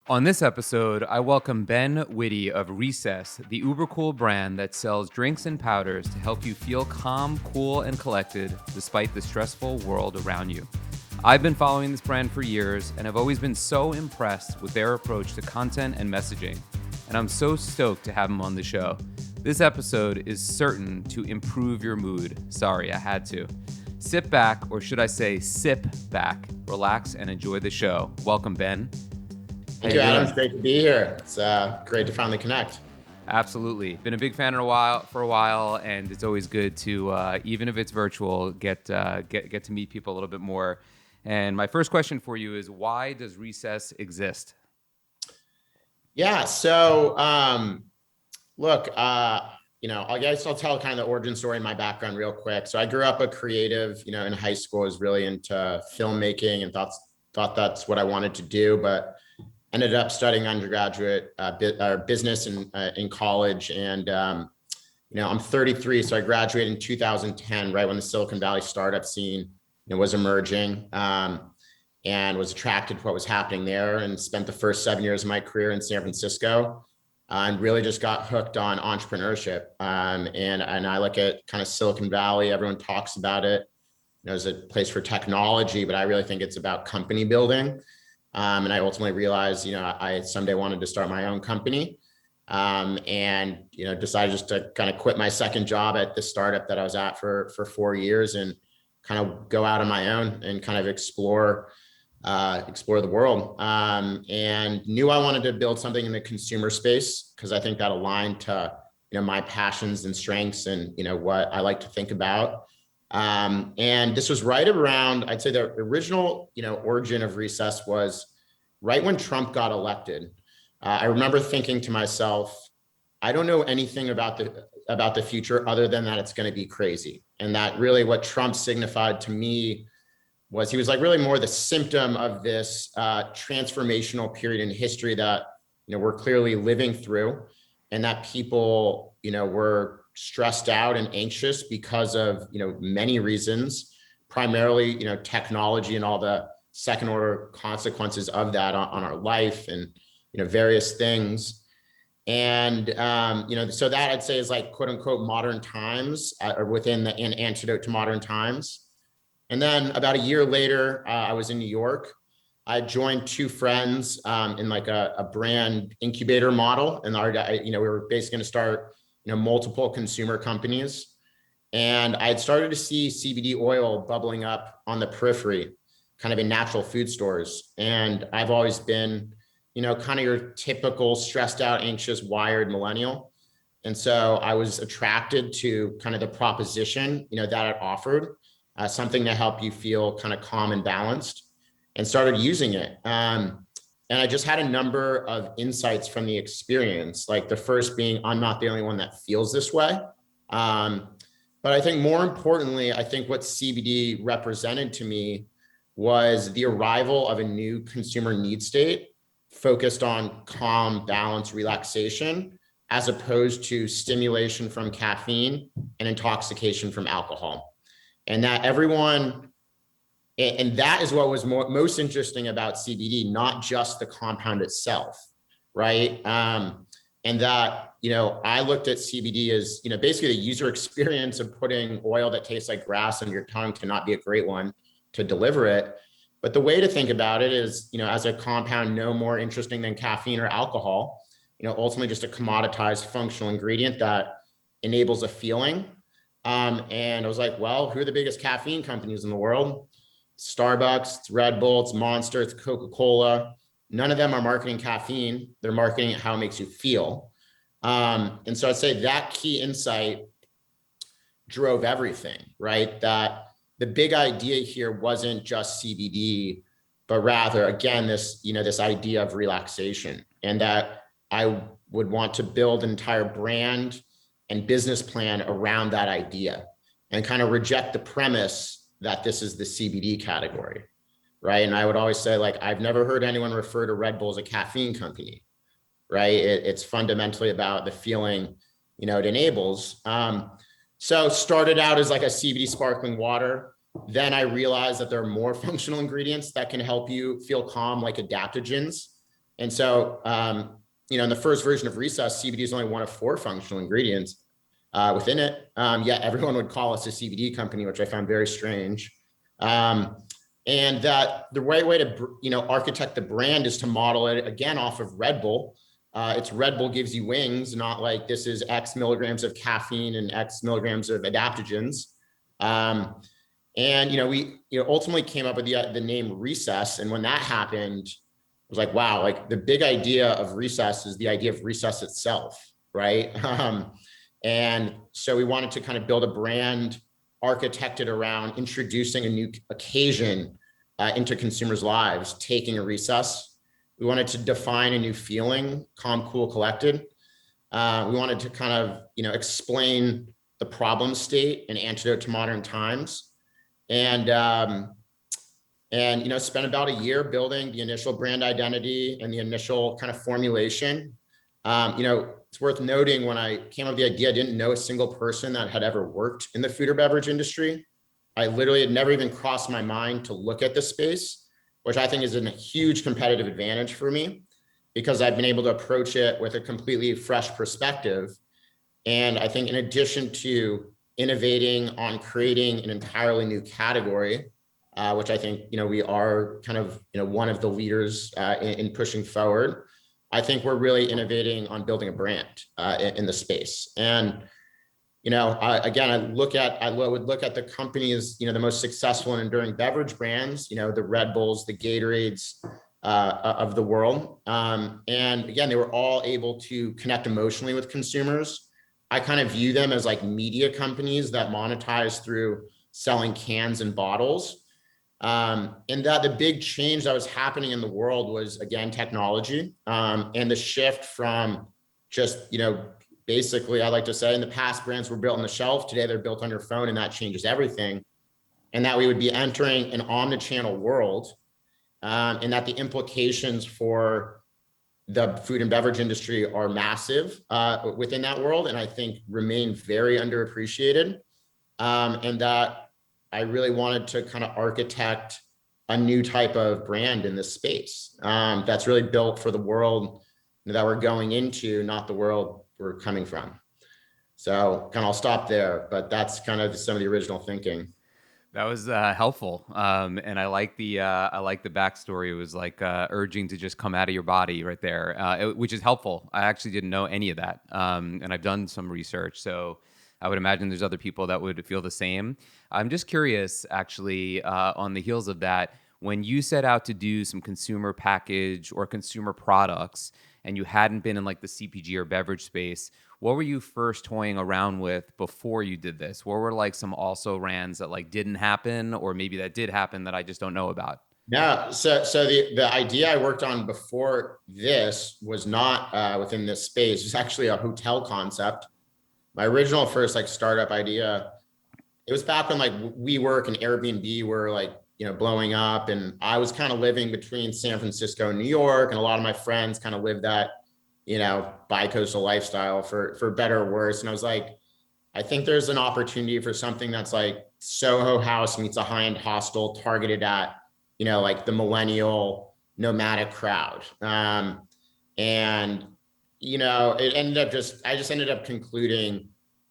On this episode, I welcome Ben Witte of Recess, the uber cool brand that sells drinks and powders to help you feel calm, cool, and collected despite the stressful world around you. I've been following this brand for years and have always been so impressed with their approach to content and messaging, and I'm so stoked to have them on the show. This episode is certain to improve your mood. Sorry, I had to. Sit back, or should I say sip back, relax, and enjoy the show. Welcome, Ben. Thank you, Adam. It's great to be here. It's great to finally connect. Absolutely. Been a big fan for a while, and it's always good to, even if it's virtual, get to meet people a little bit more. And my first question for you is, why does Recess exist? Yeah. So, look, I guess I'll tell kind of the origin story and my background real quick. So I grew up a creative, in high school. I was really into filmmaking and thought that's what I wanted to do, but ended up studying undergraduate business in college. And, I'm 33, so I graduated in 2010, right when the Silicon Valley startup scene was emerging, and was attracted to what was happening there, and spent the first 7 years of my career in San Francisco, and really just got hooked on entrepreneurship. And I look at kind of Silicon Valley, everyone talks about it, as a place for technology, but I really think it's about company building. And I ultimately realized, I someday wanted to start my own company, and decided just to kind of quit my second job at the startup that I was at for 4 years and kind of go out on my own and kind of explore the world. And knew I wanted to build something in the consumer space because I think that aligned to my passions and strengths and what I like to think about. And this was right around, I'd say the original, origin of Recess was right when Trump got elected. I remember thinking to myself, I don't know anything about the future other than that it's going to be crazy. And that really what Trump signified to me was he was like really more the symptom of this transformational period in history that, we're clearly living through, and that people, were stressed out and anxious because of, many reasons, primarily, technology and all the second order consequences of that on our life and, various things. And, so that I'd say is like, quote unquote, modern times, or within an antidote to modern times. And then about a year later, I was in New York. I joined two friends in like a brand incubator model. And we were basically going to start multiple consumer companies. And I had started to see CBD oil bubbling up on the periphery, kind of in natural food stores. And I've always been, kind of your typical stressed out, anxious, wired millennial. And so I was attracted to kind of the proposition, that it offered, something to help you feel kind of calm and balanced, and started using it. And I just had a number of insights from the experience, like the first being, I'm not the only one that feels this way. But I think more importantly, I think what CBD represented to me was the arrival of a new consumer need state focused on calm, balance, relaxation, as opposed to stimulation from caffeine and intoxication from alcohol. And that is what was most interesting about CBD, not just the compound itself, right? And that, I looked at CBD as, basically the user experience of putting oil that tastes like grass on your tongue cannot be a great one to deliver it. But the way to think about it is, as a compound no more interesting than caffeine or alcohol, ultimately just a commoditized functional ingredient that enables a feeling. And I was like, well, who are the biggest caffeine companies in the world? Starbucks, it's Red Bull, it's Monster, it's Coca-Cola. None of them are marketing caffeine. They're marketing how it makes you feel. And so I'd say that key insight drove everything, right? That the big idea here wasn't just CBD, but rather, again, this idea of relaxation, and that I would want to build an entire brand and business plan around that idea and kind of reject the premise that this is the CBD category, right? And I would always say, like, I've never heard anyone refer to Red Bull as a caffeine company, right? It's fundamentally about the feeling, it enables. So started out as like a CBD sparkling water. Then I realized that there are more functional ingredients that can help you feel calm, like adaptogens. And so, in the first version of Recess, CBD is only one of 4 functional ingredients within it. Yet everyone would call us a CBD company, which I found very strange. And that the right way to, architect the brand is to model it again off of Red Bull. It's Red Bull gives you wings, not like this is X milligrams of caffeine and X milligrams of adaptogens. And we ultimately came up with the name Recess. And when that happened, it was like, wow, like the big idea of Recess is the idea of recess itself, right? And so we wanted to kind of build a brand architected around introducing a new occasion into consumers' lives, taking a recess. We wanted to define a new feeling, calm, cool, collected. We wanted to kind of, explain the problem state and antidote to modern times. And spent about a year building the initial brand identity and the initial kind of formulation. It's worth noting when I came up with the idea, I didn't know a single person that had ever worked in the food or beverage industry. I literally had never even crossed my mind to look at the space, which I think is a huge competitive advantage for me because I've been able to approach it with a completely fresh perspective. And I think in addition to innovating on creating an entirely new category, which I think, we are kind of, one of the leaders in pushing forward. I think we're really innovating on building a brand in the space. And, I would look at the companies, the most successful and enduring beverage brands, the Red Bulls, the Gatorades of the world. And again, they were all able to connect emotionally with consumers. I kind of view them as like media companies that monetize through selling cans and bottles. And that the big change that was happening in the world was, again, technology, and the shift from just, basically, I like to say in the past, brands were built on the shelf. Today, they're built on your phone, and that changes everything. And that we would be entering an omnichannel world, and that the implications for the food and beverage industry are massive within that world, and I think remain very underappreciated. And that I really wanted to kind of architect a new type of brand in this space that's really built for the world that we're going into, not the world we're coming from. So kind of I'll stop there, but that's kind of some of the original thinking. That was helpful, and I like the backstory. It was like urging to just come out of your body right there, which is helpful. I actually didn't know any of that, and I've done some research, so I would imagine there's other people that would feel the same. I'm just curious, actually, on the heels of that, when you set out to do some consumer package or consumer products, and you hadn't been in like the CPG or beverage space, what were you first toying around with before you did this? What were like some also rans that like didn't happen, or maybe that did happen that I just don't know about? Yeah. So the idea I worked on before this was not within this space. It's actually a hotel concept. My original first like startup idea, it was back when like WeWork and Airbnb were like, blowing up, and I was kind of living between San Francisco and New York, and a lot of my friends kind of lived that, bi-coastal lifestyle for better or worse. And I was like, I think there's an opportunity for something that's like Soho House meets a high-end hostel targeted at, like the millennial nomadic crowd. And I just ended up concluding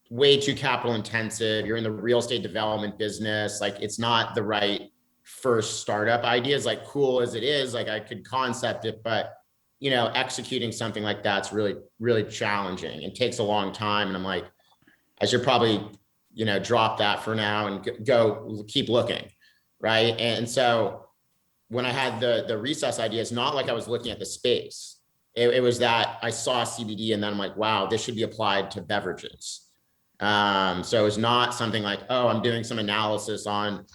way too capital intensive. You're in the real estate development business. Like it's not the right first startup idea. As like cool as it is, like I could concept it, but executing something like that's really, really challenging. It takes a long time. And I'm like, I should probably, drop that for now and go keep looking. Right. And so when I had the recess idea, it's not like I was looking at the space. It was that I saw CBD and then I'm like, wow, this should be applied to beverages. So it's not something like, oh, I'm doing some analysis on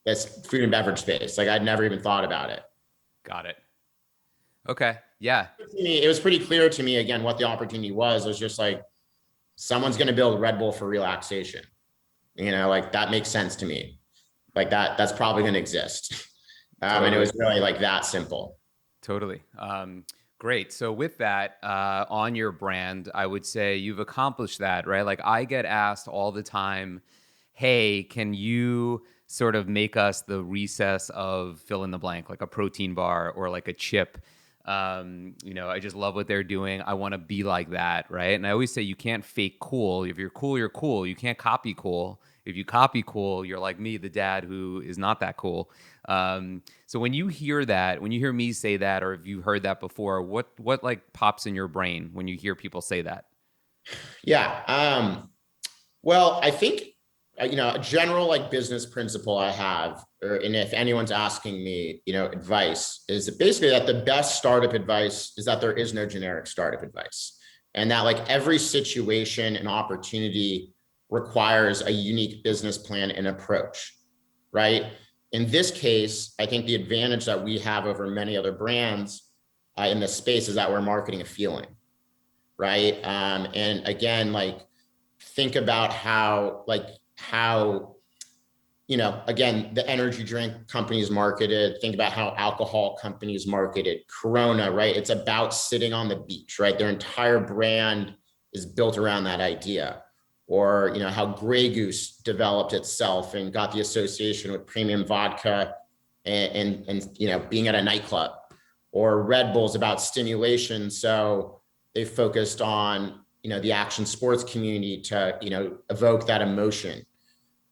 this food and beverage space. Like I'd never even thought about it. Got it. Okay. Yeah. It was pretty clear to me, again, what the opportunity was. It was just like, someone's going to build Red Bull for relaxation. Like that makes sense to me. Like that's probably going to exist. Totally. And it was really like that simple. Totally. Great. So with that, on your brand, I would say you've accomplished that, right? Like I get asked all the time, hey, can you sort of make us the recess of fill in the blank, like a protein bar or like a chip? I just love what they're doing. I want to be like that, right? And I always say you can't fake cool. If you're cool, you're cool. You can't copy cool. If you copy cool, you're like me, the dad who is not that cool. So when you hear that, when you hear me say that, or if you heard that before, what like pops in your brain when you hear people say that? Yeah. Well, I think, a general like business principle I have, and if anyone's asking me, advice, is that basically that the best startup advice is that there is no generic startup advice, and that like every situation and opportunity requires a unique business plan and approach, right? In this case, I think the advantage that we have over many other brands in this space is that we're marketing a feeling, right? And again, like think about how again, the energy drink companies marketed. Think about how alcohol companies marketed. Corona, right? It's about sitting on the beach, right? Their entire brand is built around that idea. Or how Grey Goose developed itself and got the association with premium vodka and being at a nightclub. Or Red Bull's about stimulation, so they focused on the action sports community to evoke that emotion.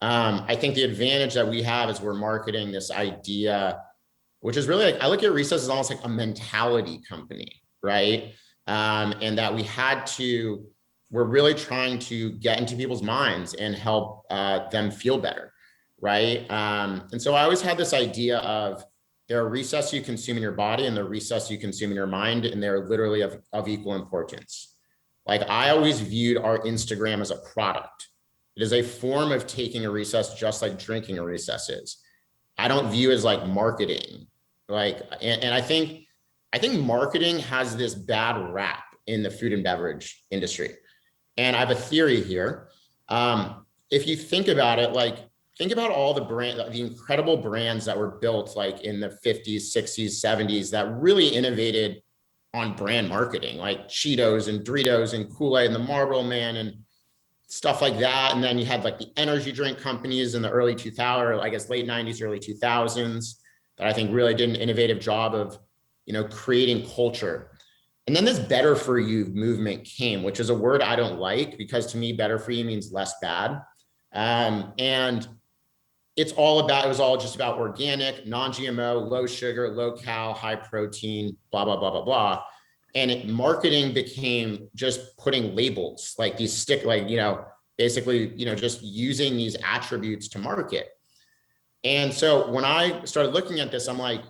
I think the advantage that we have is we're marketing this idea, which is really like, I look at Recess as almost like a mentality company, right? And that we're really trying to get into people's minds and help them feel better, right? And so I always had this idea of there are recess you consume in your body and the recess you consume in your mind, and they're literally of equal importance. Like I always viewed our Instagram as a product. It is a form of taking a recess, just like drinking a recess is. I don't view it as like marketing. And I think marketing has this bad rap in the food and beverage industry. And I have a theory here. If you think about it, like think about all the incredible brands that were built like in the 50s, 60s, 70s that really innovated on brand marketing, like Cheetos and Doritos and Kool-Aid and the Marlboro Man and stuff like that. And then you had like the energy drink companies in the early 2000s, or I guess late 90s, early 2000s, that I think really did an innovative job of, creating culture. And then this better for you movement came, which is a word I don't like because to me, better for you means less bad. And it was all just about organic, non-GMO, low sugar, low cal, high protein, blah, blah, blah, blah, blah. And marketing became just putting labels like these basically, just using these attributes to market. And so when I started looking at this, I'm like,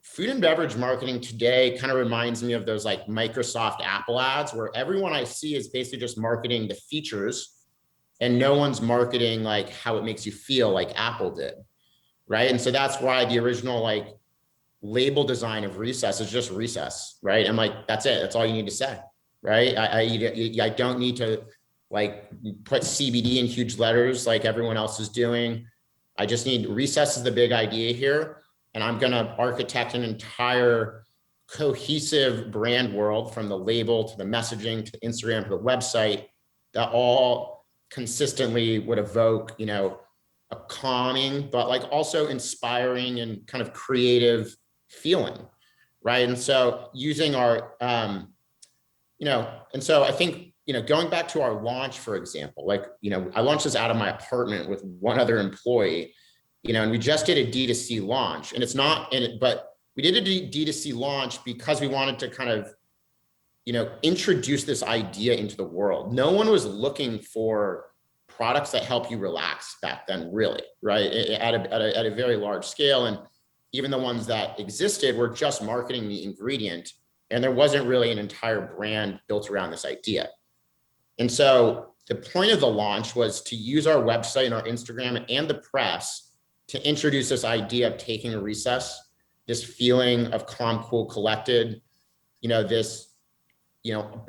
food and beverage marketing today kind of reminds me of those like Microsoft Apple ads where everyone I see is basically just marketing the features and no one's marketing like how it makes you feel like Apple did. Right. And so that's why the original like label design of recess is just recess. Right. I'm like, that's it. That's all you need to say. Right. I don't need to like put CBD in huge letters like everyone else is doing. I just need recess is the big idea here. And I'm going to architect an entire cohesive brand world from the label to the messaging to the Instagram to the website that all consistently would evoke, a calming, but like also inspiring and kind of creative feeling. Right. And so using our, and so I think, going back to our launch, for example, like, I launched this out of my apartment with one other employee, and we just did a D2C launch and it's not in it, but we did a D2C launch because we wanted to kind of, introduce this idea into the world. No one was looking for products that help you relax back then, really, right? At a very large scale. And even the ones that existed were just marketing the ingredient. And there wasn't really an entire brand built around this idea. And so the point of the launch was to use our website and our Instagram and the press to introduce this idea of taking a recess, this feeling of calm, cool, collected,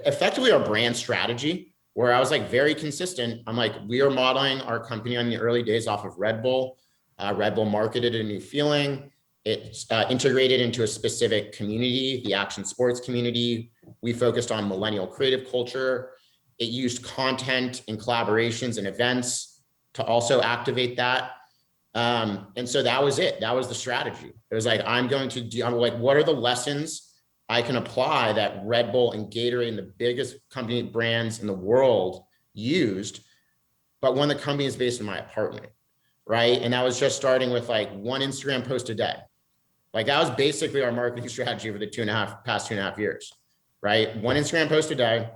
effectively our brand strategy, where I was like very consistent. I'm like, we are modeling our company on the early days off of Red Bull. Red Bull marketed a new feeling. It's integrated into a specific community, the action sports community. We focused on millennial creative culture. It used content and collaborations and events to also activate that. And so that was it. That was the strategy. It was like, I'm like, what are the lessons I can apply that Red Bull and Gatorade and the biggest company brands in the world used, but when the company is based in my apartment, right? And that was just starting with like one Instagram post a day. Like that was basically our marketing strategy for the past 2.5 years, right? One Instagram post a day.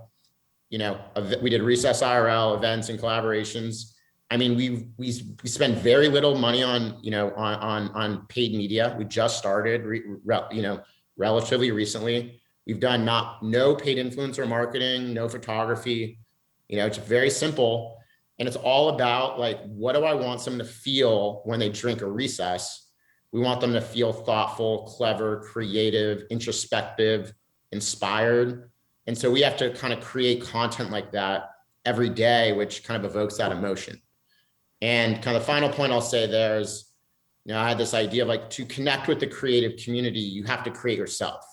You know, we did Recess IRL events and collaborations. I mean, we spend very little money on, you know, on paid media. We just started, you know, relatively recently. We've done no paid influencer marketing, no photography. You know, it's very simple. And it's all about like, what do I want someone to feel when they drink a Recess? We want them to feel thoughtful, clever, creative, introspective, inspired. And so we have to kind of create content like that every day, which kind of evokes that emotion. And kind of the final point I'll say there is, you know, I had this idea of like, to connect with the creative community, you have to create yourself.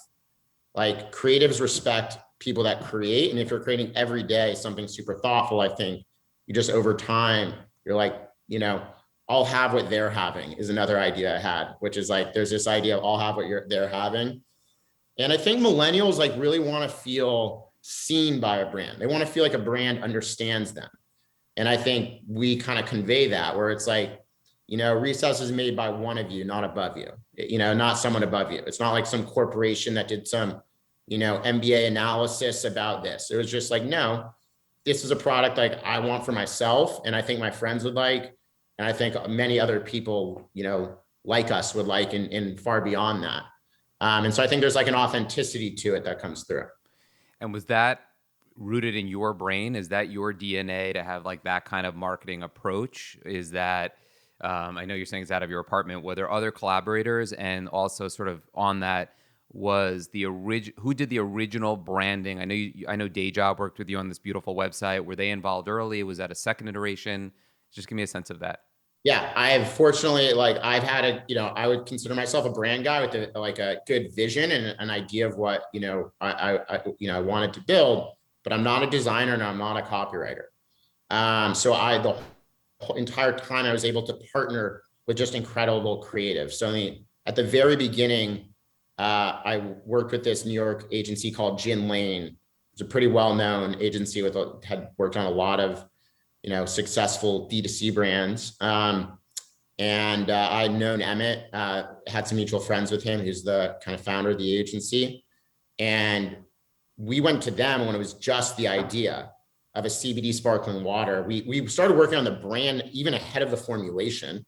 Like creatives respect people that create. And if you're creating every day something super thoughtful, I think you just over time, you're like, you know, I'll have what they're having is another idea I had, which is like, there's this idea of I'll have what they're having. And I think millennials like really want to feel seen by a brand. They want to feel like a brand understands them. And I think we kind of convey that, where it's like, you know, Recess is made by one of you, not above you, you know, not someone above you. It's not like some corporation that did some, you know, MBA analysis about this. It was just like, no, this is a product like I want for myself. And I think my friends would like, and I think many other people, you know, like us would like, and far beyond that. And so I think there's like an authenticity to it that comes through. And was that rooted in your brain? Is that your DNA to have like that kind of marketing approach? Is that, I know you're saying it's out of your apartment. Were there other collaborators? And also sort of on that, was who did the original branding? I know Day Job worked with you on this beautiful website. Were they involved early? Was that a second iteration? Just give me a sense of that. Yeah, I have fortunately, like I've had a, you know, I would consider myself a brand guy with like a good vision and an idea of what, you know, you know, I wanted to build, but I'm not a designer and I'm not a copywriter. So the whole entire time I was able to partner with just incredible creatives. So at the very beginning, I worked with this New York agency called Gin Lane. It's a pretty well-known agency had worked on a lot of, you know, successful D2C brands. And I'd known Emmett, had some mutual friends with him, who's the kind of founder of the agency. And we went to them when it was just the idea of a CBD sparkling water. We started working on the brand even ahead of the formulation,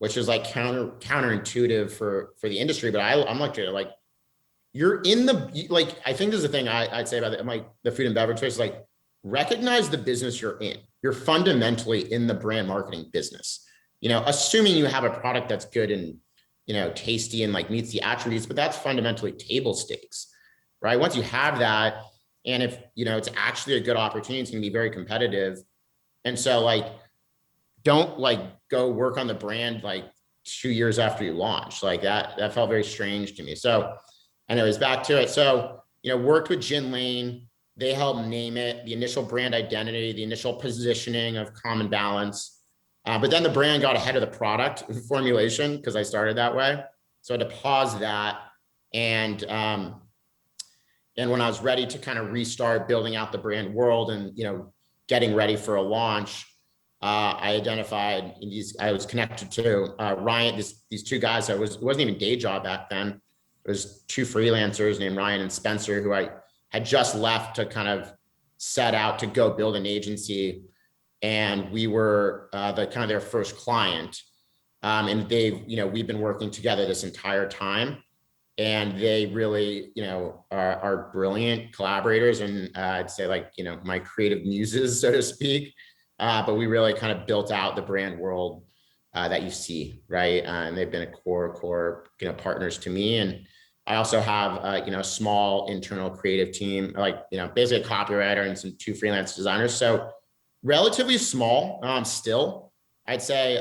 which is like counterintuitive for the industry. But I'm like, you're in like, I think there's a thing I'd say about it. I'm like the food and beverage space, like recognize the business you're in. You're fundamentally in the brand marketing business, you know, assuming you have a product that's good and, you know, tasty and like meets the attributes, but that's fundamentally table stakes, right? Once you have that, and if, you know, it's actually a good opportunity, it's going to be very competitive. And so like, don't like go work on the brand like 2 years after you launch. Like that felt very strange to me. So anyways, back to it. So, you know, worked with Gin Lane. They helped name it, the initial brand identity, the initial positioning of Common Balance. But then the brand got ahead of the product formulation because I started that way. So I had to pause that. And when I was ready to kind of restart building out the brand world and, you know, getting ready for a launch, I identified I was connected to Ryan, these two guys. It wasn't even Day Job back then. It was two freelancers named Ryan and Spencer, who I had just left to kind of set out to go build an agency. And we were the kind of their first client. And we've been working together this entire time. And they really, you know, are brilliant collaborators. And I'd say like, you know, my creative muses, so to speak. But we really kind of built out the brand world that you see, right? And they've been a core, you know, partners to me. And I also have, you know, a small internal creative team, like, you know, basically a copywriter and two freelance designers. So relatively small still, I'd say,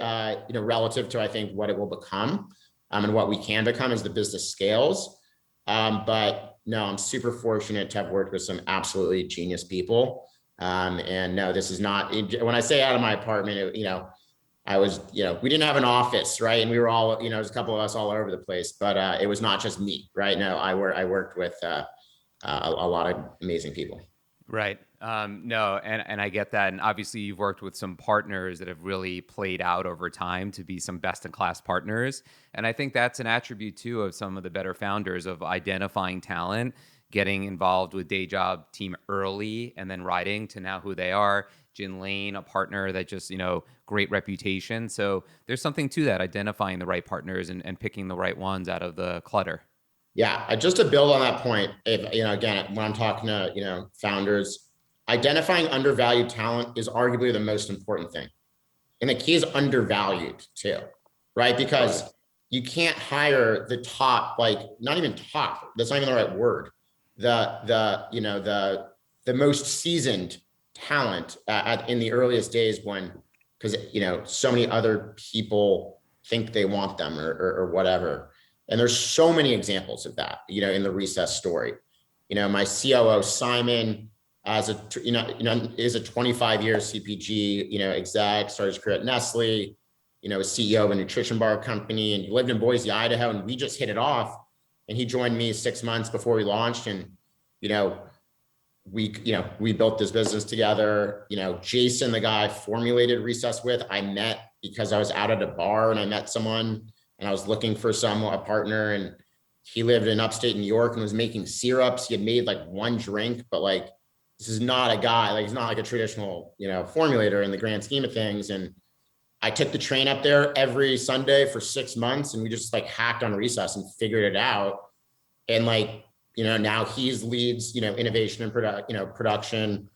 you know, relative to, I think, what it will become and what we can become as the business scales. But no, I'm super fortunate to have worked with some absolutely genius people. And no, this is not, when I say out of my apartment, you know, I was, we didn't have an office, right? And we were all, there's a couple of us all over the place, but it was not just me, right? No, I worked with a lot of amazing people. Right. No, and I get that. And obviously, you've worked with some partners that have really played out over time to be some best in class partners. And I think that's an attribute too of some of the better founders of identifying talent, getting involved with day job team early, and then riding to now who they are. Jin Lane, a partner that just, great reputation. So there's something to that, identifying the right partners and picking the right ones out of the clutter. Yeah, just to build on that point, if again, when I'm talking to founders, identifying undervalued talent is arguably the most important thing, and the key is undervalued too, right? Because you can't hire the top, like not even top. That's not even the right word. The most seasoned talent in the earliest days when, because so many other people think they want them or whatever. And there's so many examples of that, in the Recess story. My COO Simon, as a is a 25-year CPG exec, started his career at Nestle, was CEO of a nutrition bar company, and he lived in Boise, Idaho, and we just hit it off. And he joined me 6 months before we launched, and you know we built this business together. Jason, the guy I formulated Recess with, I met because I was out at a bar and I met someone and I was looking for a partner, and he lived in upstate New York and was making syrups. He had made like one drink, but like, this is not a guy, like he's not like a traditional, formulator in the grand scheme of things. And I took the train up there every Sunday for 6 months, and we just like hacked on Recess and figured it out. And like, now he's leads, innovation and production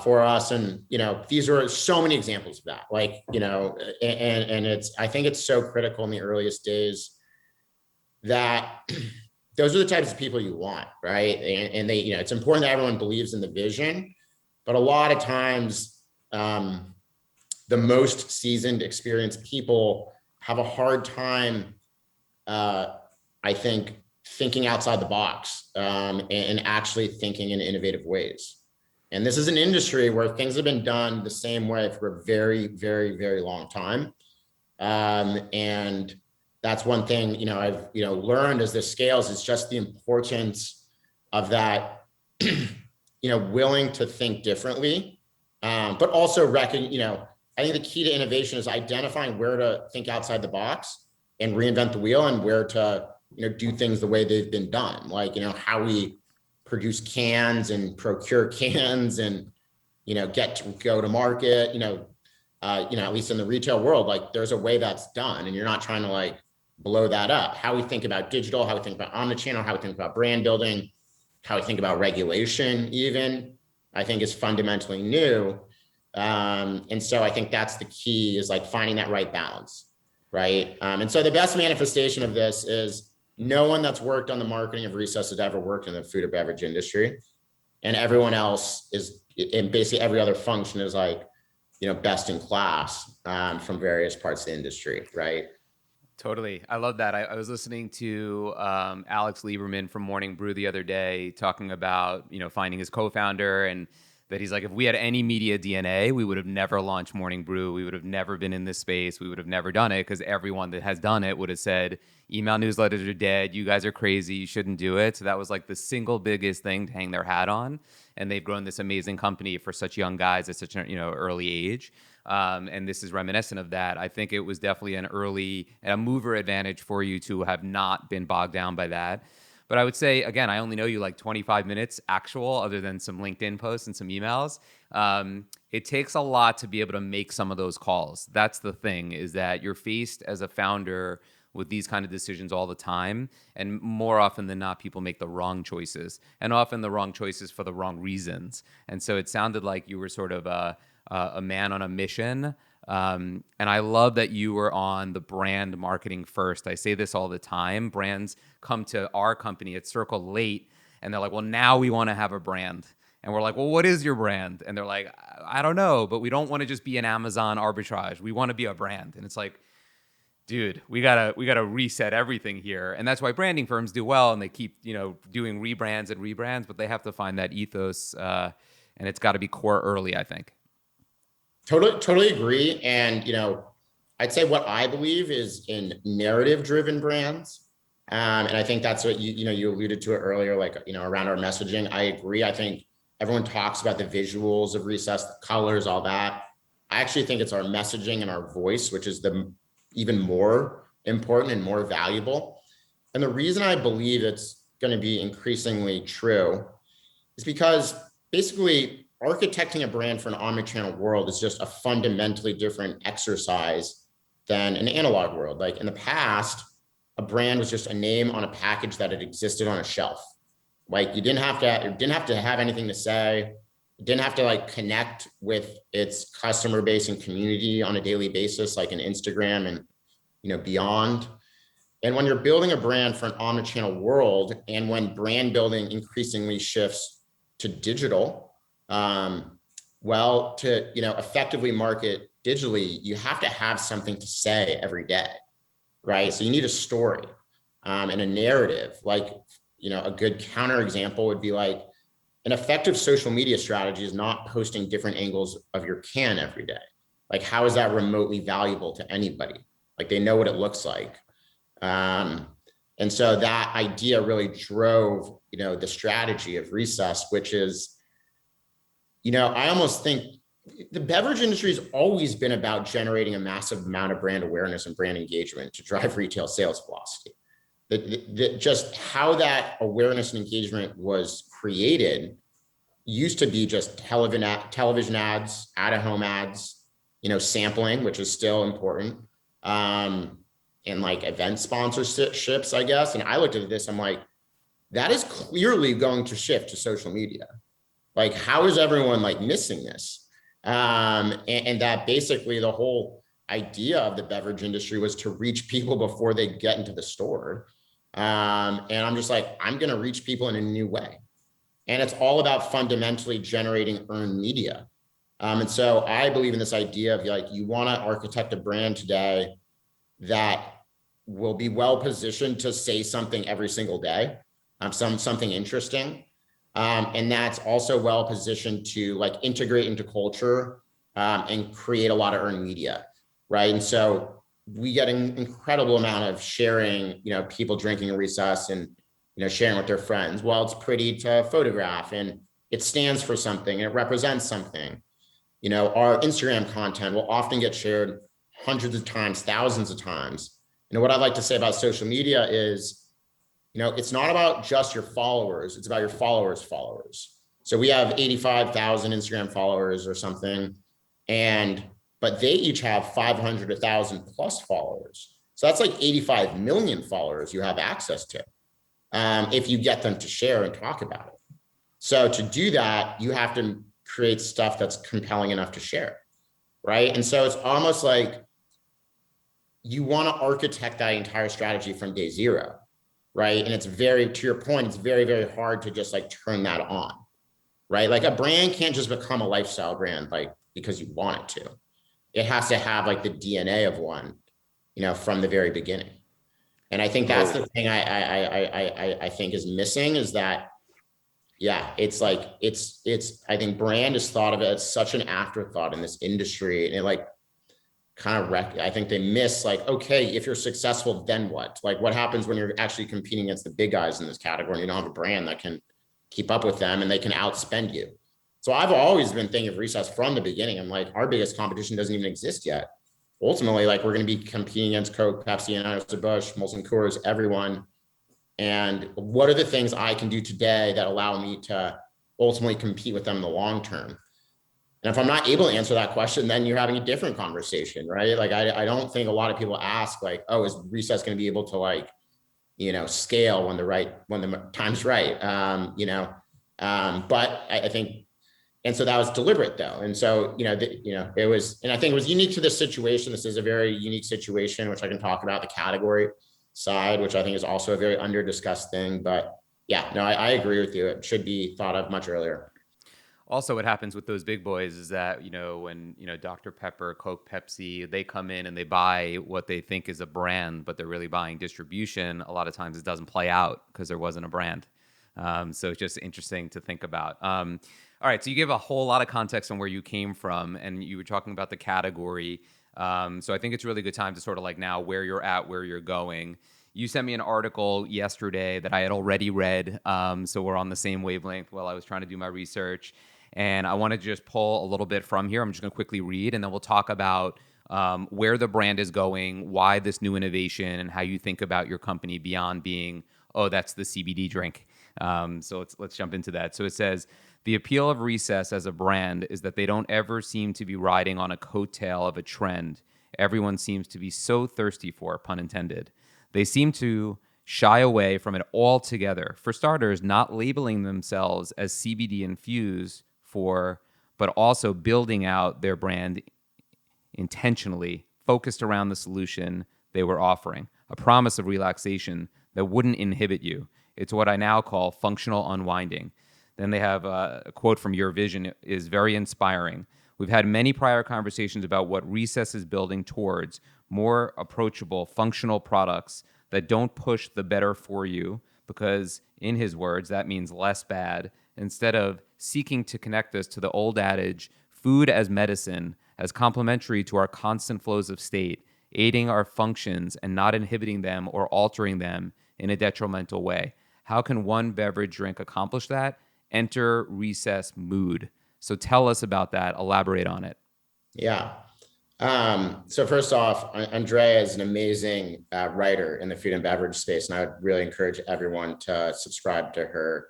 for us. And, these are so many examples of that, like, and I think it's so critical in the earliest days that those are the types of people you want, right? And they, it's important that everyone believes in the vision, but a lot of times, the most seasoned, experienced people have a hard time, I think, thinking outside the box, and actually thinking in innovative ways. And this is an industry where things have been done the same way for a very, very, very long time. And that's one thing, I've, learned as this scales, is just the importance of that, willing to think differently, but also I think the key to innovation is identifying where to think outside the box and reinvent the wheel, and where to, do things the way they've been done. Like, how we produce cans and procure cans and, get to go to market, at least in the retail world, like there's a way that's done, and you're not trying to like blow that up. How we think about digital, how we think about omnichannel, how we think about brand building, how we think about regulation, even, I think is fundamentally new. And so I think that's the key, is like finding that right balance, right? And so the best manifestation of this is no one that's worked on the marketing of Recess has ever worked in the food or beverage industry, and everyone else is, and basically every other function is like, best in class, from various parts of the industry, right? Totally. I love that. I was listening to Alex Lieberman from Morning Brew the other day talking about, finding his co-founder, and that he's like, if we had any media DNA, we would have never launched Morning Brew. We would have never been in this space. We would have never done it, because everyone that has done it would have said, email newsletters are dead. You guys are crazy. You shouldn't do it. So that was like the single biggest thing to hang their hat on. And they've grown this amazing company for such young guys at such an early age. And this is reminiscent of that. I think it was definitely a mover advantage for you to have not been bogged down by that. But I would say, again, I only know you like 25 minutes actual, other than some LinkedIn posts and some emails. It takes a lot to be able to make some of those calls. That's the thing, is that you're faced as a founder with these kind of decisions all the time. And more often than not, people make the wrong choices, and often the wrong choices for the wrong reasons. And so it sounded like you were sort of a man on a mission. And I love that you were on the brand marketing first. I say this all the time. Brands come to our company at Circle late, and they're like, well, now we want to have a brand. And we're like, well, what is your brand? And they're like, I don't know, but we don't want to just be an Amazon arbitrage. We want to be a brand. And it's like, dude, we gotta reset everything here. And that's why branding firms do well, and they keep, doing rebrands, but they have to find that ethos, and it's got to be core early, I think. Totally agree. And, I'd say what I believe is in narrative driven brands. And I think that's what you alluded to it earlier, like, around our messaging. I agree. I think everyone talks about the visuals of Recess, the colors, all that. I actually think it's our messaging and our voice, which is the even more important and more valuable. And the reason I believe it's going to be increasingly true is because basically architecting a brand for an omnichannel world is just a fundamentally different exercise than an analog world. Like in the past, a brand was just a name on a package that had existed on a shelf. Like it didn't have to have anything to say. It didn't have to like connect with its customer base and community on a daily basis, like an Instagram and beyond. And when you're building a brand for an omnichannel world, and when brand building increasingly shifts to digital, to effectively market digitally, you have to have something to say every day, right? So you need a story and a narrative. Like, a good counter example would be like an effective social media strategy is not posting different angles of your can every day. Like, how is that remotely valuable to anybody? Like, they know what it looks like. And so that idea really drove, the strategy of Recess, which is, I almost think the beverage industry has always been about generating a massive amount of brand awareness and brand engagement to drive retail sales velocity. Just how that awareness and engagement was created used to be just television ads, out-of-home ads, sampling, which is still important, and like event sponsorships, I guess. And I looked at this, I'm like, that is clearly going to shift to social media. Like, how is everyone like missing this? And that basically the whole idea of the beverage industry was to reach people before they get into the store. And I'm just like, I'm going to reach people in a new way. And it's all about fundamentally generating earned media. And so I believe in this idea of like, you want to architect a brand today that will be well positioned to say something every single day, something interesting. And that's also well positioned to like integrate into culture and create a lot of earned media, right? And so we get an incredible amount of sharing, people drinking a Recess and sharing with their friends. Well, it's pretty to photograph and it stands for something, it represents something. Our Instagram content will often get shared hundreds of times, thousands of times. What I'd like to say about social media is, it's not about just your followers, it's about your followers' followers. So we have 85,000 Instagram followers or something, but they each have 500, 1,000 plus followers. So that's like 85 million followers you have access to if you get them to share and talk about it. So to do that, you have to create stuff that's compelling enough to share, right? And so it's almost like you want to architect that entire strategy from day zero, right? And it's to your point, it's very, very hard to just like turn that on, right? Like a brand can't just become a lifestyle brand, like because you want it to. It has to have like the DNA of one, from the very beginning. And I think that's the thing I think is missing is that, yeah, it's like, I think brand is thought of as such an afterthought in this industry. And it like kind of I think they miss like, okay, if you're successful, then what? Like what happens when you're actually competing against the big guys in this category and you don't have a brand that can keep up with them and they can outspend you? So I've always been thinking of Recess from the beginning. I'm like, our biggest competition doesn't even exist yet. Ultimately, like we're going to be competing against Coke, Pepsi, Anheuser-Busch, Molson Coors, everyone. And what are the things I can do today that allow me to ultimately compete with them in the long term? And if I'm not able to answer that question, then you're having a different conversation, right? Like I don't think a lot of people ask like, oh, is Recess going to be able to like, scale when the time's right? But I think, and so that was deliberate though. And so, it was, and I think it was unique to this situation. This is a very unique situation, which I can talk about the category side, which I think is also a very under discussed thing. But yeah, no, I agree with you. It should be thought of much earlier. Also, what happens with those big boys is that, when, Dr. Pepper, Coke, Pepsi, they come in and they buy what they think is a brand, but they're really buying distribution. A lot of times it doesn't play out because there wasn't a brand. So it's just interesting to think about. All right. So you gave a whole lot of context on where you came from and you were talking about the category. So I think it's a really good time to sort of like now where you're at, where you're going. You sent me an article yesterday that I had already read. So we're on the same wavelength while I was trying to do my research. And I want to just pull a little bit from here. I'm just going to quickly read, and then we'll talk about where the brand is going, why this new innovation, and how you think about your company beyond being, oh, that's the CBD drink. So let's jump into that. So it says the appeal of Recess as a brand is that they don't ever seem to be riding on a coattail of a trend everyone seems to be so thirsty for, pun intended. They seem to shy away from it altogether. For starters, not labeling themselves as CBD infused for, but also building out their brand intentionally focused around the solution they were offering, a promise of relaxation that wouldn't inhibit you. It's what I now call functional unwinding. Then they have a quote from Your Vision is very inspiring. We've had many prior conversations about what Recess is building towards more approachable, functional products that don't push the better for you, because in his words, that means less bad, instead of seeking to connect us to the old adage, food as medicine, as complementary to our constant flows of state, aiding our functions and not inhibiting them or altering them in a detrimental way. How can one beverage drink accomplish that? Enter Recess Mood. So tell us about that. Elaborate on it. Yeah. So first off, Andrea is an amazing writer in the food and beverage space, and I would really encourage everyone to subscribe to her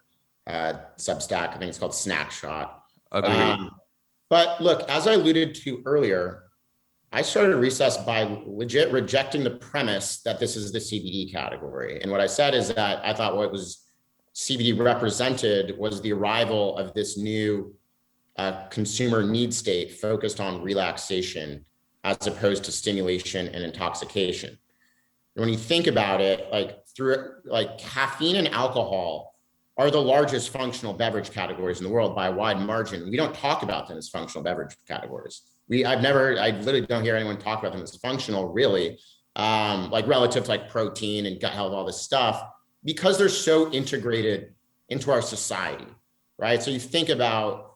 Substack. I think it's called Snack Shot. Agreed. But look, as I alluded to earlier, I started Recess by legit rejecting the premise that this is the CBD category. And what I said is that I thought what was CBD represented was the arrival of this new consumer need state focused on relaxation as opposed to stimulation and intoxication. And when you think about it, like caffeine and alcohol are the largest functional beverage categories in the world by a wide margin. We don't talk about them as functional beverage categories. I literally don't hear anyone talk about them as functional, really, like relative to like protein and gut health, all this stuff, because they're so integrated into our society, right? So you think about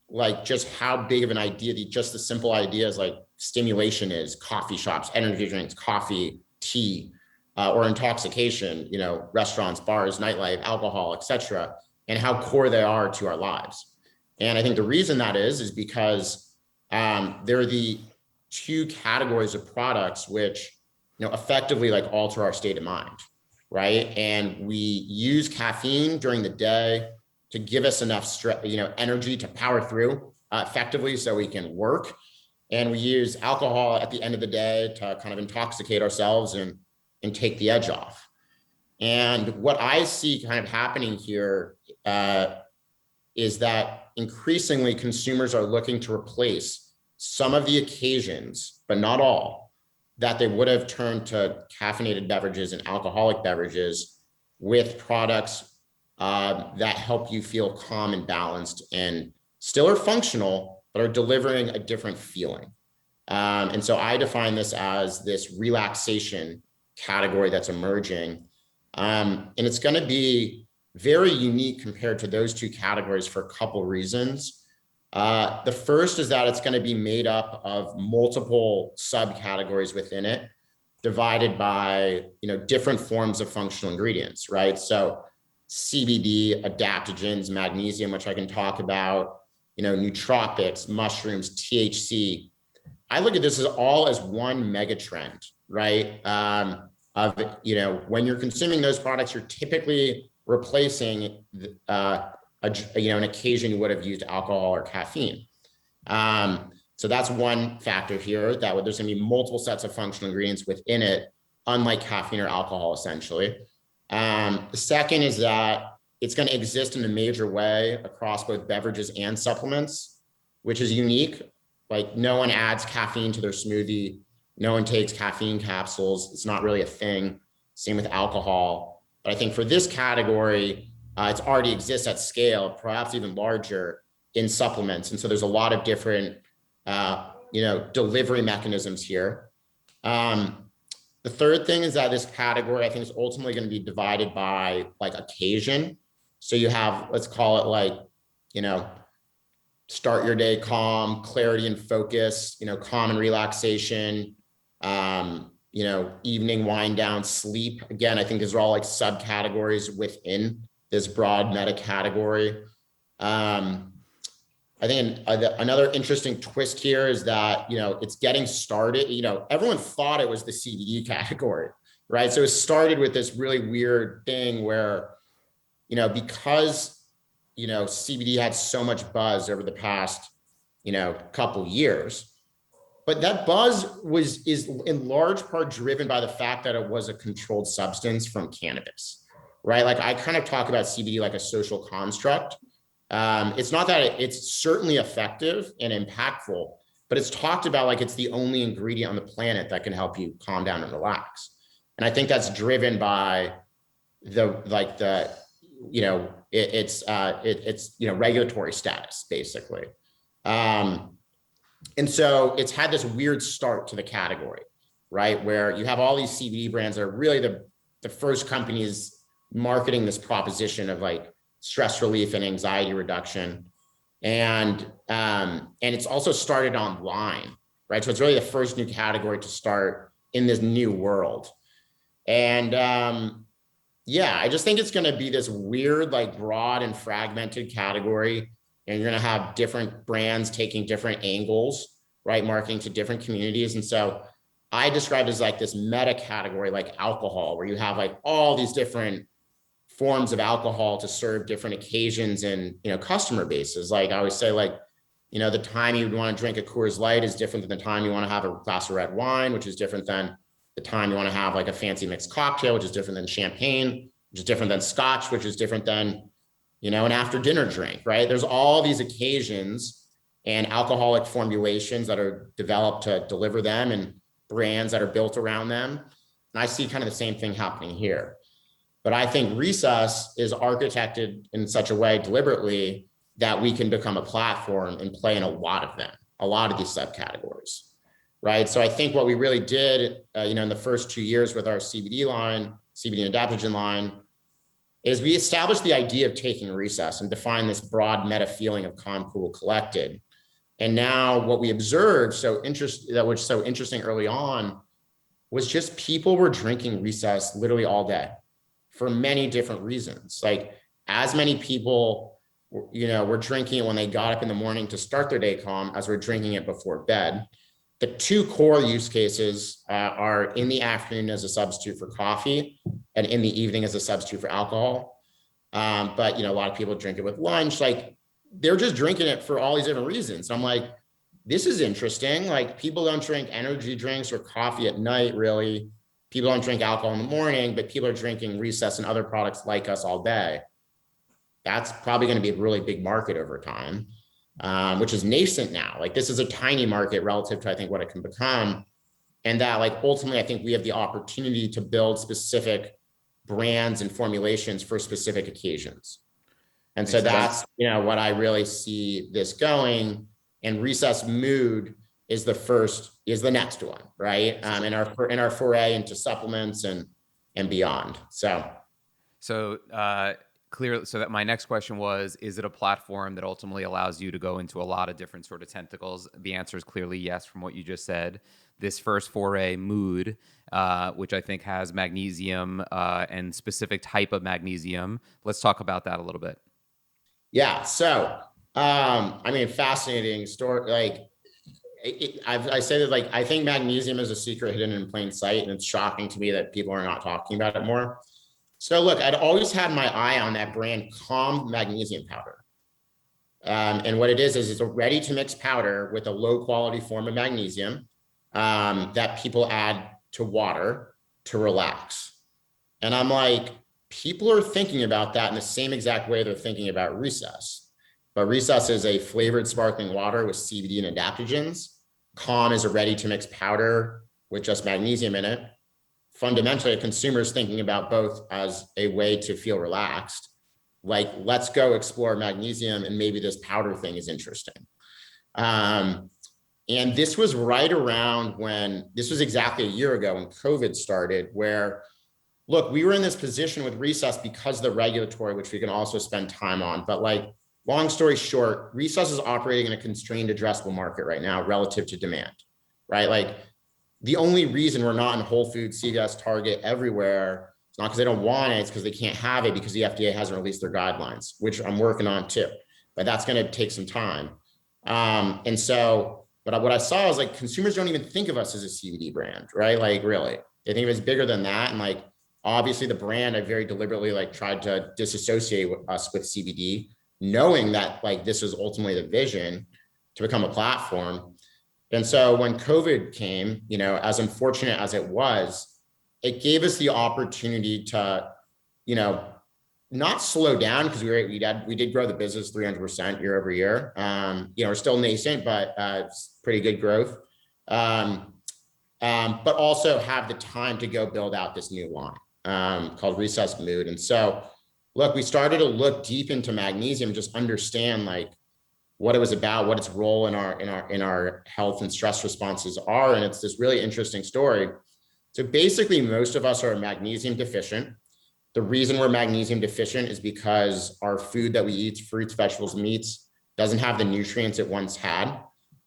like just how big of an idea, just the simple ideas like stimulation is, coffee shops, energy drinks, coffee, tea, or intoxication, restaurants, bars, nightlife, alcohol, etc., and how core they are to our lives. And I think the reason that is because they're the two categories of products which effectively like alter our state of mind, right? And we use caffeine during the day to give us enough energy to power through effectively so we can work. And we use alcohol at the end of the day to kind of intoxicate ourselves and take the edge off. And what I see kind of happening here is that increasingly consumers are looking to replace some of the occasions, but not all, that they would have turned to caffeinated beverages and alcoholic beverages with products that help you feel calm and balanced and still are functional, but are delivering a different feeling. And so I define this as this relaxation category that's emerging. And it's going to be very unique compared to those two categories for a couple of reasons. The first is that it's going to be made up of multiple subcategories within it, divided by different forms of functional ingredients, right? So CBD, adaptogens, magnesium, which I can talk about, nootropics, mushrooms, THC. I look at this as all as one mega trend, right? When you're consuming those products, you're typically replacing an occasion you would have used alcohol or caffeine. So that's one factor here, that there's going to be multiple sets of functional ingredients within it, unlike caffeine or alcohol, essentially. The second is that it's going to exist in a major way across both beverages and supplements, which is unique. Like no one adds caffeine to their smoothie. No one takes caffeine capsules. It's not really a thing. Same with alcohol. But I think for this category, it already exists at scale, perhaps even larger in supplements. And so there's a lot of different, delivery mechanisms here. The third thing is that this category, I think, is ultimately going to be divided by like occasion. So you have, let's call it like, start your day calm, clarity and focus, calm and relaxation, evening wind down, sleep. Again, I think these are all like subcategories within this broad meta category. I think another interesting twist here is that, it's getting started. Everyone thought it was the CBD category, right? So it started with this really weird thing where, because, CBD had so much buzz over the past, couple years, but that buzz is in large part driven by the fact that it was a controlled substance from cannabis, right? Like I kind of talk about CBD like a social construct. It's not that it's certainly effective and impactful, but it's talked about like it's the only ingredient on the planet that can help you calm down and relax. And I think that's driven by regulatory status basically. And so it's had this weird start to the category, right? Where you have all these CBD brands that are really the first companies marketing this proposition of like stress relief and anxiety reduction. And it's also started online, right? So it's really the first new category to start in this new world. And I just think it's going to be this weird, like broad and fragmented category. And you're going to have different brands taking different angles, right? Marketing to different communities. And so I describe it as like this meta category, like alcohol, where you have like all these different forms of alcohol to serve different occasions and, customer bases. Like I always say, like, the time you would want to drink a Coors Light is different than the time you want to have a glass of red wine, which is different than the time you want to have like a fancy mixed cocktail, which is different than champagne, which is different than scotch, which is different than, an after dinner drink, right? There's all these occasions and alcoholic formulations that are developed to deliver them and brands that are built around them. And I see kind of the same thing happening here. But I think Recess is architected in such a way deliberately that we can become a platform and play in a lot of them, a lot of these subcategories, right? So I think what we really did, in the first 2 years with our CBD line, CBD and adaptogen line, is we established the idea of taking Recess and define this broad meta feeling of calm, cool, collected. And now what we observed, that was so interesting early on, was just people were drinking Recess literally all day for many different reasons. Like as many people, were drinking it when they got up in the morning to start their day calm as we're drinking it before bed. The two core use cases are in the afternoon as a substitute for coffee and in the evening as a substitute for alcohol. But, a lot of people drink it with lunch. Like they're just drinking it for all these different reasons. So I'm like, this is interesting. Like people don't drink energy drinks or coffee at night, really. People don't drink alcohol in the morning, but people are drinking Recess and other products like us all day. That's probably going to be a really big market over time. Which is nascent now. Like this is a tiny market relative to, I think, what it can become. And that like, ultimately, I think we have the opportunity to build specific brands and formulations for specific occasions. And so that's, what I really see this going. And Recess Mood is the next one, right? In our foray into supplements and beyond. So clearly, so that my next question was, is it a platform that ultimately allows you to go into a lot of different sort of tentacles? The answer is clearly yes from what you just said. This first foray, Mood, which I think has magnesium and specific type of magnesium. Let's talk about that a little bit. Yeah. So, fascinating story. Like I say that, like, I think magnesium is a secret hidden in plain sight. And it's shocking to me that people are not talking about it more. So look, I'd always had my eye on that brand Calm Magnesium Powder. And what it is it's a ready to mix powder with a low quality form of magnesium that people add to water to relax. And I'm like, people are thinking about that in the same exact way they're thinking about Recess. But Recess is a flavored sparkling water with CBD and adaptogens. Calm is a ready to mix powder with just magnesium in it. Fundamentally, a consumer is thinking about both as a way to feel relaxed. Like, let's go explore magnesium and maybe this powder thing is interesting. And this was right around this was exactly a year ago when COVID started, where, look, we were in this position with Recess because of the regulatory, which we can also spend time on, but like long story short, Recess is operating in a constrained addressable market right now relative to demand, right? Like the only reason we're not in Whole Foods, CVS, Target, everywhere, it's not because they don't want it, it's because they can't have it because the FDA hasn't released their guidelines, which I'm working on too, but that's going to take some time. And so, but what I saw is like consumers don't even think of us as a CBD brand, right? Like really, they think of us bigger than that. And like, obviously the brand, I very deliberately like tried to disassociate us with CBD, knowing that like this was ultimately the vision to become a platform. And so when COVID came, you know, as unfortunate as it was, it gave us the opportunity to, you know, not slow down because we did grow the business 300% year over year. You know, we're still nascent, but it's pretty good growth. But also have the time to go build out this new line called Recess Mood. And so, look, we started to look deep into magnesium, just understand like what it was about, what its role in our health and stress responses are. And it's this really interesting story. So basically, most of us are magnesium deficient. The reason we're magnesium deficient is because our food that we eat, fruits, vegetables, meats, doesn't have the nutrients it once had.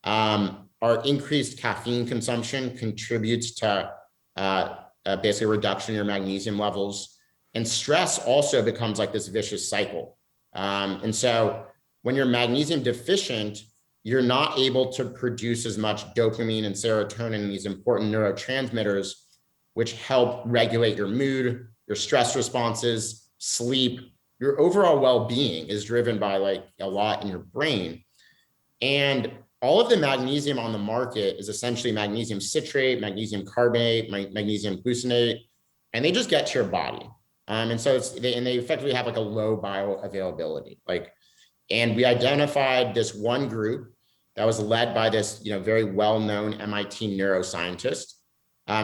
Our increased caffeine consumption contributes to basically a reduction in your magnesium levels. And stress also becomes like this vicious cycle. And so when you're magnesium deficient, you're not able to produce as much dopamine and serotonin, these important neurotransmitters, which help regulate your mood, your stress responses, sleep. Your overall well-being is driven by like a lot in your brain. And all of the magnesium on the market is essentially magnesium citrate, magnesium carbonate, magnesium glucinate, and they just get to your body. And so they effectively have like a low bioavailability. And we identified this one group that was led by this, you know, very well-known MIT neuroscientist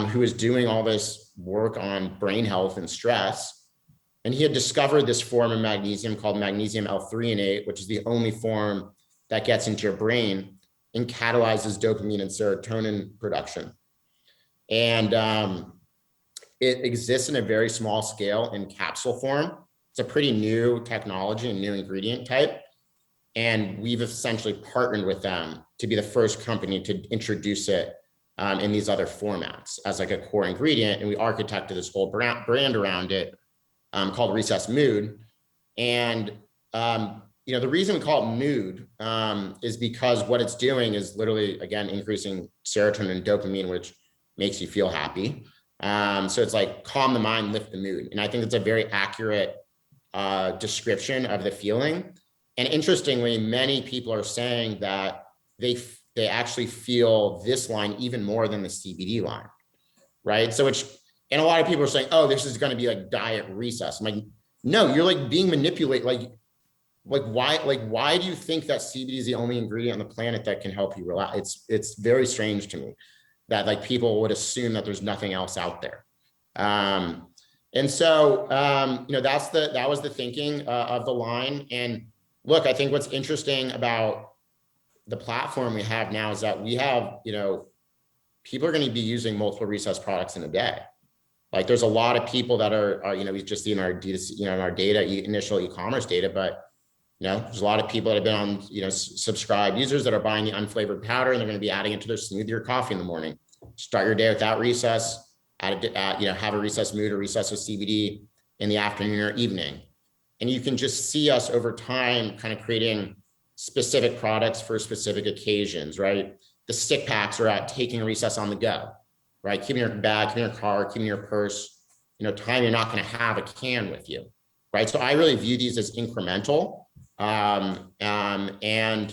who was doing all this work on brain health and stress. And he had discovered this form of magnesium called magnesium L-threonate, which is the only form that gets into your brain and catalyzes dopamine and serotonin production. And it exists in a very small scale in capsule form. It's a pretty new technology and new ingredient type. And we've essentially partnered with them to be the first company to introduce it in these other formats as like a core ingredient. And we architected this whole brand around it called Recess Mood. And you know, the reason we call it mood is because what it's doing is literally, again, increasing serotonin and dopamine, which makes you feel happy. So it's like calm the mind, lift the mood. And I think it's a very accurate description of the feeling. And interestingly, many people are saying that they actually feel this line even more than the CBD line, right? So and a lot of people are saying, oh, this is going to be like diet Recess. I'm like, no, you're like being manipulated. Why do you think that CBD is the only ingredient on the planet that can help you relax? It's very strange to me that like people would assume that there's nothing else out there. And so, you know, that was the thinking of the line. And look, I think what's interesting about the platform we have now is that we have, you know, people are going to be using multiple Recess products in a day. Like there's a lot of people that are you know, we just see in our D2C, you know, in our data, initial e-commerce data, but you know, there's a lot of people that have been on, you know, subscribed users that are buying the unflavored powder and they're going to be adding it to their smoothie or coffee in the morning. Start your day without Recess, you know, have a Recess Mood or Recess with CBD in the afternoon or evening. And you can just see us over time kind of creating specific products for specific occasions, right? The stick packs are at taking a Recess on the go, right? Keeping your bag, keeping your car, keeping your purse, you know, time you're not going to have a can with you, right? So I really view these as incremental. And,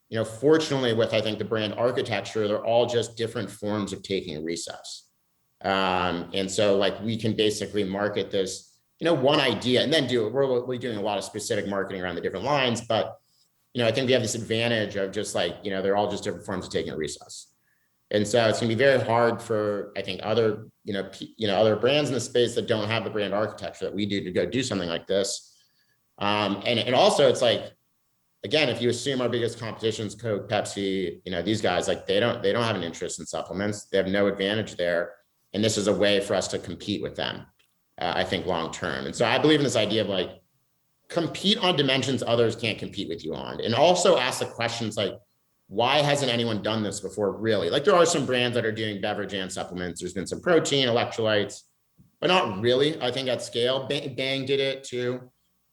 you know, fortunately with, I think the brand architecture, they're all just different forms of taking a Recess. And so like we can basically market this, you know, one idea and then we're doing a lot of specific marketing around the different lines, but, you know, I think we have this advantage of just like, you know, they're all just different forms of taking a Recess. And so it's going to be very hard for, I think, other, other brands in the space that don't have the brand architecture that we do to go do something like this. And also it's like, again, if you assume our biggest competition is Coke, Pepsi, you know, these guys, like they don't have an interest in supplements. They have no advantage there. And this is a way for us to compete with them, I think long term. And so I believe in this idea of like, compete on dimensions others can't compete with you on. And also ask the questions like, why hasn't anyone done this before, really? Like, there are some brands that are doing beverage and supplements. There's been some protein, electrolytes, but not really, I think, at scale. Bang did it too.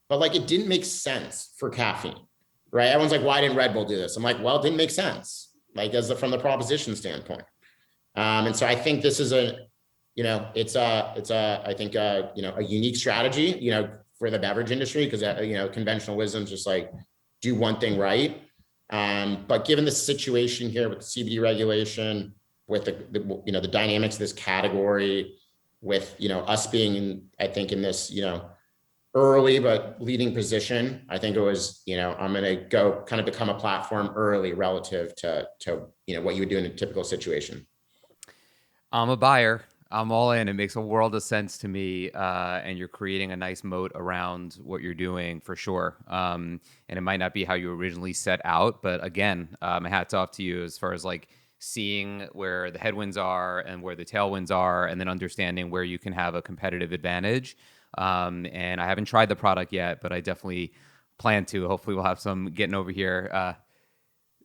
But like, it didn't make sense for caffeine, right? Everyone's like, why didn't Red Bull do this? I'm like, well, it didn't make sense, like, from the proposition standpoint. And so I think this is I think a unique strategy, for the beverage industry, because conventional wisdom is just like, do one thing right. But given the situation here with CBD regulation, with the dynamics of this category, with us being I think in this early but leading position, I think it was I'm going to go kind of become a platform early relative to what you would do in a typical situation. I'm a buyer. I'm all in. It makes a world of sense to me. And you're creating a nice moat around what you're doing for sure. And it might not be how you originally set out, but again, my hat's off to you as far as like seeing where the headwinds are and where the tailwinds are, and then understanding where you can have a competitive advantage. And I haven't tried the product yet, but I definitely plan to. Hopefully we'll have some getting over here.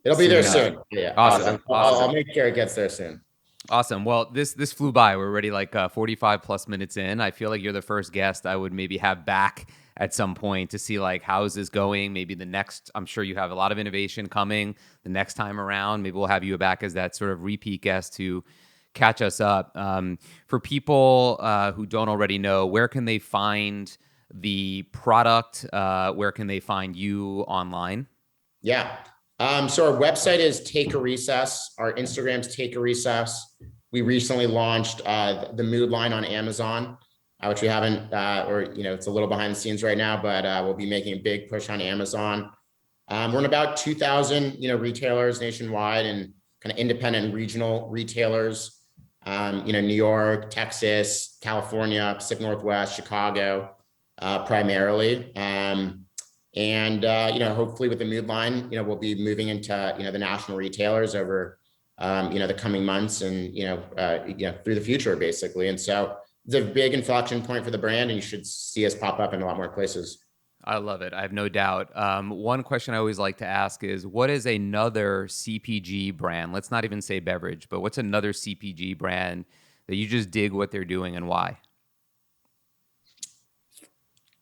It'll be there soon. Yeah. Awesome. I'll make sure it gets there soon. Awesome. Well, this flew by. We're already like 45 plus minutes in. I feel like you're the first guest I would maybe have back at some point to see like, how is this going? Maybe the next, I'm sure you have a lot of innovation coming the next time around. Maybe we'll have you back as that sort of repeat guest to catch us up. For people who don't already know, where can they find the product? Where can they find you online? Yeah. So our website is Take a Recess. Our Instagram's Take a Recess. We recently launched the Mood line on Amazon, which we haven't, it's a little behind the scenes right now, but we'll be making a big push on Amazon. We're in about 2,000, retailers nationwide, and kind of independent and regional retailers. New York, Texas, California, Pacific Northwest, Chicago, primarily. Hopefully with the Mood line, we'll be moving into, the national retailers over, the coming months and, through the future, basically. And so it's a big inflection point for the brand, and you should see us pop up in a lot more places. I love it. I have no doubt. One question I always like to ask is, what is another CPG brand? Let's not even say beverage, but what's another CPG brand that you just dig what they're doing, and why?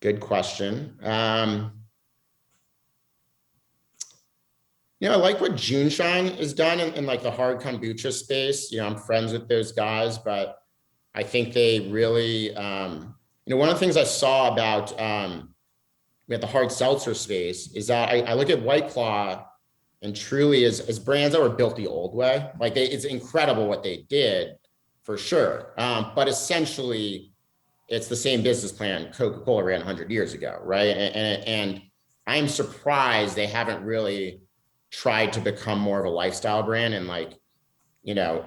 Good question. I like what June Shine has done in like the hard kombucha space. I'm friends with those guys, but I think they really, one of the things I saw about the hard seltzer space is that I look at White Claw and Truly as brands that were built the old way. Like it's incredible what they did, for sure. But essentially, it's the same business plan Coca-Cola ran 100 years ago, right? And I'm surprised they haven't really tried to become more of a lifestyle brand and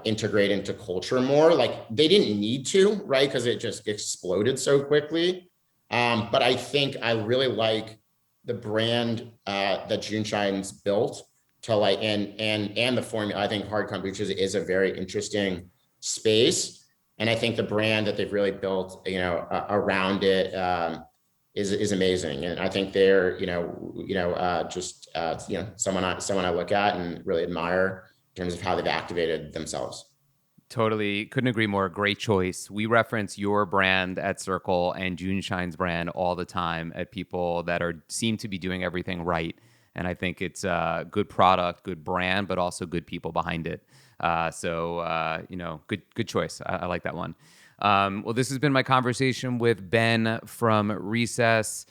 integrate into culture more. Like they didn't need to, right? Because it just exploded so quickly. But I think I really like the brand that June Shine's built to and the formula. I think hard kombucha is a very interesting space. And I think the brand that they've really built, around it, is amazing. And I think they're, someone I look at and really admire in terms of how they've activated themselves. Totally. Couldn't agree more. Great choice. We reference your brand at Circle and June Shine's brand all the time at people that seem to be doing everything right. And I think it's a good product, good brand, but also good people behind it. Good choice. I like that one. Well, this has been my conversation with Ben from Recess.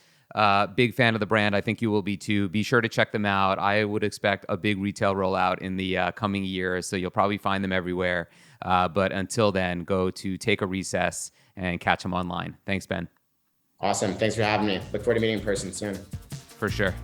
Big fan of the brand. I think you will be too. Be sure to check them out. I would expect a big retail rollout in the coming years, so you'll probably find them everywhere. But until then, go to Take a Recess and catch them online. Thanks, Ben. Awesome. Thanks for having me. Look forward to meeting in person soon. For sure.